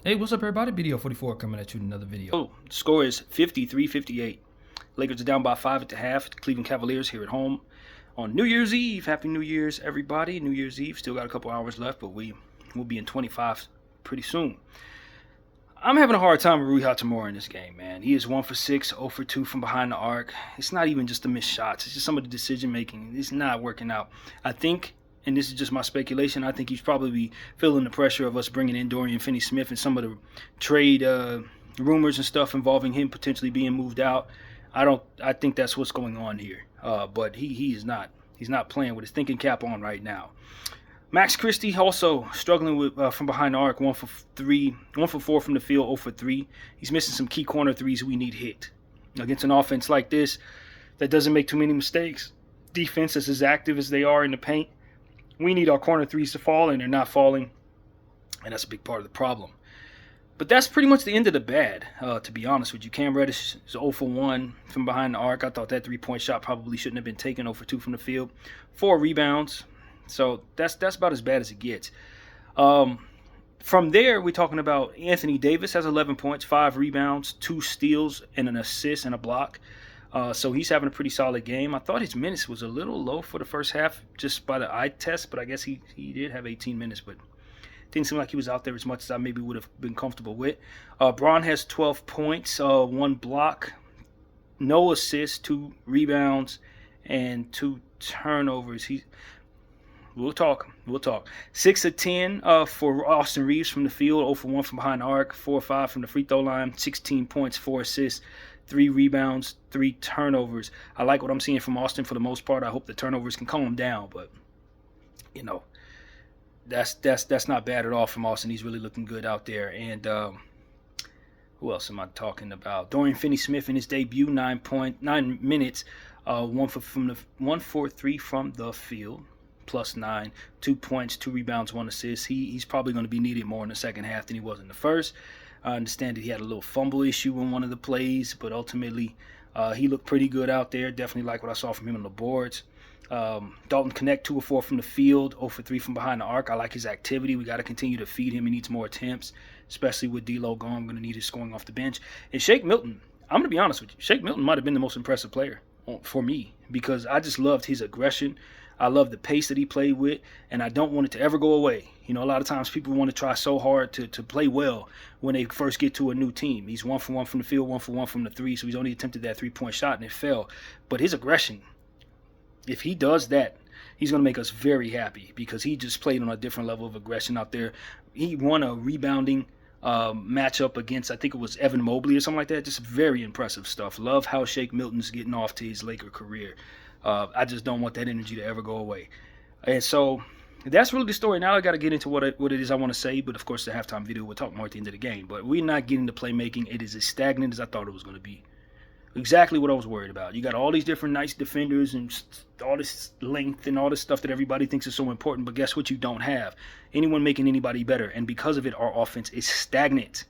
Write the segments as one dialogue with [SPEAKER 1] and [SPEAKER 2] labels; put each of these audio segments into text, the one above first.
[SPEAKER 1] Hey, what's up, everybody? BDO44 coming at you with another video.
[SPEAKER 2] Oh, the score is 53-58. Lakers are down by 5 at the half. The Cleveland Cavaliers here at home on New Year's Eve. Happy New Year's, everybody. New Year's Eve. Still got a couple hours left, but we will be in 25 pretty soon. I'm having a hard time with Rui Hachimura in this game, man. He is 1 for 6, 0 for 2 from behind the arc. It's not even just the missed shots. It's just some of the decision making. It's not working out. I think, and this is just my speculation, I think he's probably feeling the pressure of us bringing in Dorian Finney-Smith and some of the trade rumors and stuff involving him potentially being moved out. I think that's what's going on here. But he's not playing with his thinking cap on right now. Max Christie also struggling with from behind the arc, 1 for 4 from the field, 0 for 3. He's missing some key corner threes we need hit. Against an offense like this that doesn't make too many mistakes, defense is as active as they are in the paint, we need our corner threes to fall, and they're not falling, and that's a big part of the problem. But that's pretty much the end of the bad, to be honest with you. Cam Reddish is 0 for 1 from behind the arc. I thought that three-point shot probably shouldn't have been taken. 0 for 2 from the field. 4 rebounds. So that's about as bad as it gets. From there, we're talking about Anthony Davis has 11 points, 5 rebounds, 2 steals, and an assist and a block. So he's having a pretty solid game. I thought his minutes was a little low for the first half just by the eye test, but I guess he did have 18 minutes, but didn't seem like he was out there as much as I maybe would have been comfortable with. Braun has 12 points, 1 block, no assists, 2 rebounds, and 2 turnovers. We'll talk. 6 of 10 for Austin Reeves from the field, 0 for 1 from behind the arc, 4 or 5 from the free throw line, 16 points, 4 assists, 3 rebounds, 3 turnovers. I like what I'm seeing from Austin for the most part. I hope the turnovers can calm down, but you know, that's not bad at all from Austin. He's really looking good out there. And who else am I talking about? Dorian Finney-Smith in his debut, 9 minutes, 1 for 3 from the field, plus 9, 2 points, 2 rebounds, 1 assist. He's probably going to be needed more in the second half than he was in the first. I understand that he had a little fumble issue in one of the plays, but ultimately he looked pretty good out there. Definitely like what I saw from him on the boards. Dalton Knecht, 2 or 4 from the field, 0 for 3 from behind the arc. I like his activity. We got to continue to feed him. He needs more attempts, especially with D'Lo gone. I'm going to need his scoring off the bench. And Shake Milton, I'm going to be honest with you. Shake Milton might have been the most impressive player for me because I just loved his aggression. I love the pace that he played with, and I don't want it to ever go away. You know, a lot of times people want to try so hard to play well when they first get to a new team. He's 1 for 1 from the field, 1 for 1 from the 3, so he's only attempted that 3-point shot, and it fell. But his aggression, if he does that, he's going to make us very happy because he just played on a different level of aggression out there. He won a rebounding matchup against, I think it was Evan Mobley or something like that. Just very impressive stuff. Love how Shake Milton's getting off to his Laker career. I just don't want that energy to ever go away. And so that's really the story. Now I got to get into what it is I want to say. But, of course, the halftime video, we'll talk more at the end of the game. But we're not getting to playmaking. It is as stagnant as I thought it was going to be. Exactly what I was worried about. You got all these different nice defenders and all this length and all this stuff that everybody thinks is so important. But guess what you don't have? Anyone making anybody better. And because of it, our offense is stagnant.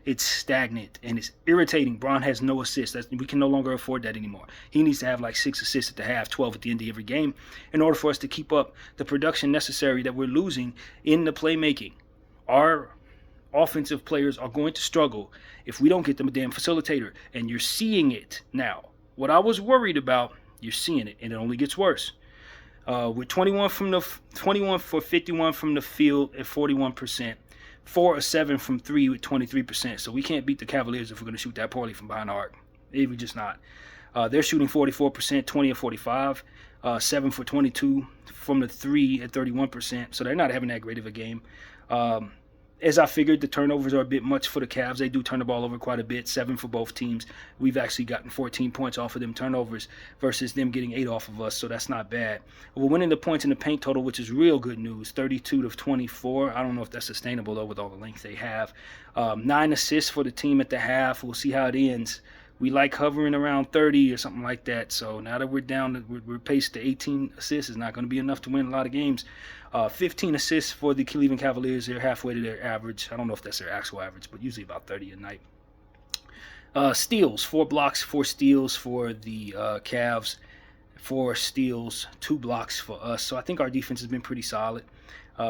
[SPEAKER 2] It's stagnant and it's irritating. Braun has no assists. We can no longer afford that anymore. He needs to have like 6 assists at the half, 12 at the end of every game in order for us to keep up the production necessary that we're losing in the playmaking. Our offensive players are going to struggle if we don't get them a damn facilitator, and you're seeing it now. What I was worried about, you're seeing it, and it only gets worse. With 21 for 51 from the field at 41%. 4 or 7 from 3 with 23%. So we can't beat the Cavaliers if we're going to shoot that poorly from behind the arc. We're just not. They're shooting 44%, 20 and 45, 7 for 22 from the 3 at 31%. So they're not having that great of a game. As I figured, the turnovers are a bit much for the Cavs. They do turn the ball over quite a bit, 7 for both teams. We've actually gotten 14 points off of them turnovers versus them getting 8 off of us, so that's not bad. We're winning the points in the paint total, which is real good news, 32 to 24. I don't know if that's sustainable, though, with all the length they have. 9 assists for the team at the half. We'll see how it ends. We like hovering around 30 or something like that. So now that we're down, we're paced to 18 assists. It's not going to be enough to win a lot of games. 15 assists for the Cleveland Cavaliers. They're halfway to their average. I don't know if that's their actual average, but usually about 30 a night. Steals, 4 blocks, 4 steals for the Cavs. 4 steals, 2 blocks for us. So I think our defense has been pretty solid.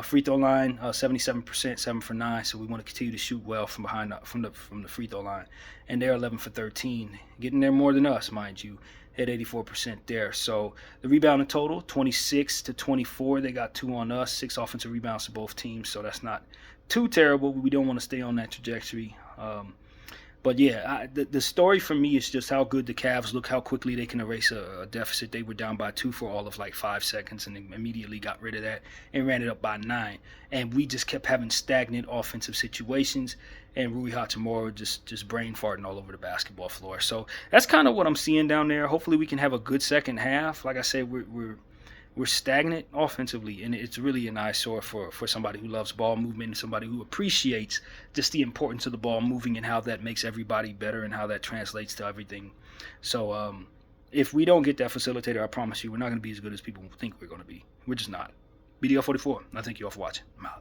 [SPEAKER 2] Free throw line, 77%, 7 for 9. So we want to continue to shoot well from behind from the free throw line. And they're 11 for 13, getting there more than us, mind you, at 84% there. So the rebound in total, 26 to 24. They got 2 on us, 6 offensive rebounds to both teams. So that's not too terrible. We don't want to stay on that trajectory. But yeah, the story for me is just how good the Cavs look, how quickly they can erase a deficit. They were down by 2 for all of like 5 seconds and then immediately got rid of that and ran it up by 9. And we just kept having stagnant offensive situations and Rui Hachimura just brain farting all over the basketball floor. So that's kind of what I'm seeing down there. Hopefully we can have a good second half. Like I said, we're stagnant offensively, and it's really an eyesore for somebody who loves ball movement and somebody who appreciates just the importance of the ball moving and how that makes everybody better and how that translates to everything. So if we don't get that facilitator, I promise you, we're not going to be as good as people think we're going to be. We're just not. BDL 44, I thank you all for watching. I'm out.